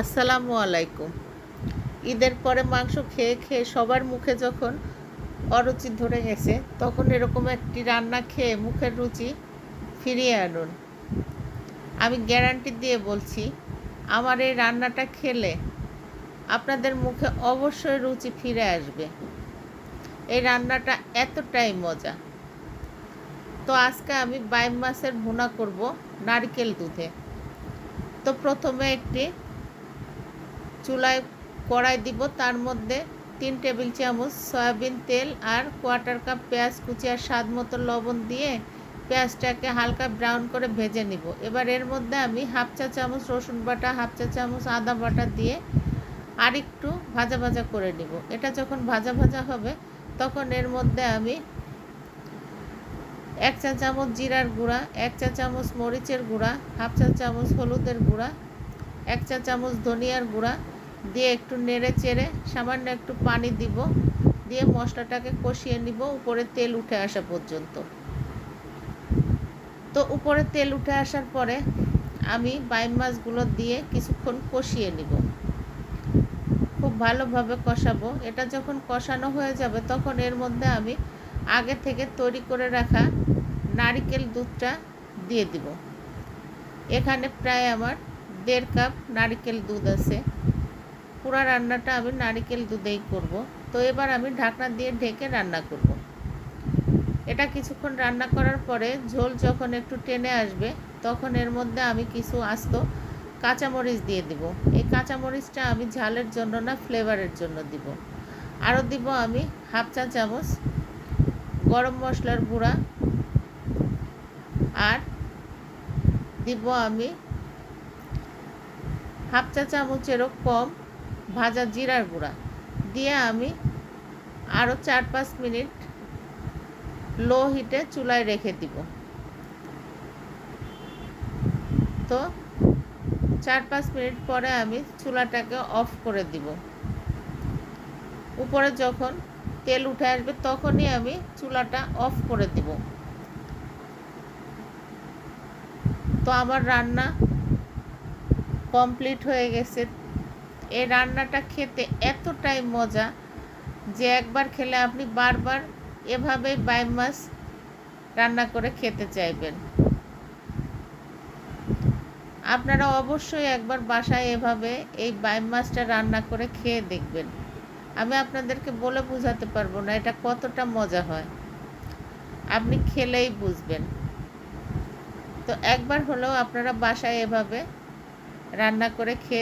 আসসালামু আলাইকুম। ঈদের পরে মাংস খেয়ে খেয়ে সবার মুখে যখন অরুচি ধরে গেছে, তখন এরকম একটি রান্না খেয়ে মুখের রুচি ফিরিয়ে আনুন। আমি গ্যারান্টি দিয়ে বলছি, আমার এই রান্নাটা খেলে আপনাদের মুখে অবশ্যই রুচি ফিরে আসবে। এই রান্নাটা এতটাই মজা। তো আজকে আমি বাইম মাছের ভুনা করব নারকেল দুধে। তো প্রথমে একটি চুলায় কড়াই দিব, তার মধ্যে 3 টেবিল চামচ সয়াবিন তেল আর কোয়ার্টার কাপ পেঁয়াজ কুচি আর স্বাদ মতো লবণ দিয়ে পেঁয়াজটাকে হালকা ব্রাউন করে ভেজে নিব। এবার এর মধ্যে আমি হাফ চা চামচ রসুন বাটা, হাফ চা চামচ আদা বাটা দিয়ে আরেকটু ভাজা ভাজা করে নিব। এটা যখন ভাজা ভাজা হবে তখন এর মধ্যে আমি 1 চা চামচ জিরার গুঁড়া, 1 চা চামচ মরিচের গুঁড়া, হাফ চা চামচ হলুদের গুঁড়া, 1 চা চামচ ধনিয়ার গুঁড়া দিয়ে একটু নেড়ে চেড়ে সামান্য একটু পানি দিব, দিয়ে মশলাটাকে কষিয়ে নিব উপরে তেল উঠে আসা পর্যন্ত। তো উপরে তেল উঠে আসার পরে আমি বাইম মাছগুলো দিয়ে কিছুক্ষণ কষিয়ে নিব, খুব ভালোভাবে কষাবো। এটা যখন কষানো হয়ে যাবে তখন এর মধ্যে আমি আগে থেকে তৈরি করে রাখা নারকেল দুধটা দিয়ে দিব। এখানে প্রায় আমার 1.5 কাপ নারকেল দুধ আছে। পুরো রান্নাটা আমি নারকেল দুধেই করব। তো এবার আমি ঢাকনা দিয়ে ঢেকে রান্না করব। এটা কিছুক্ষণ রান্না করার পরে ঝোল যখন একটু টেনে আসবে তখন এর মধ্যে আমি কিছু আস্ত কাঁচামরিচ দিয়ে দিব। এই কাঁচামরিচটা আমি ঝালের জন্য না, ফ্লেভারের জন্য দিব। আরও দিব আমি হাফ চা চামচ গরম মশলার গুঁড়া, আর দিব আমি হাফ চা চামচেরও কম ভাজা জিরার গুঁড়া দিয়ে আমি আরও 4-5 মিনিট লো হিটে চুলায় রেখে দিব। তো 4-5 মিনিট পরে আমি চুলাটাকে অফ করে দিব। উপরে যখন তেল উঠে আসবে তখনই আমি চুলাটা অফ করে দিব। তো আমার রান্না কমপ্লিট হয়ে গেছে। এই রান্নাটা খেতে এতটাই মজা যে একবার খেলে আপনি বারবার এভাবেই বাইম মাছ রান্না করে খেতে চাইবেন। আপনারা অবশ্যই একবার বাসায় এভাবে এই বাইম মাছটা রান্না করে খেয়ে দেখবেন। আমি আপনাদেরকে বলে বোঝাতে পারবো না এটা কতটা মজা হয়, আপনি খেলেই বুঝবেন। তো একবার হলেও আপনারা বাসায় এভাবে রান্না করে খেয়ে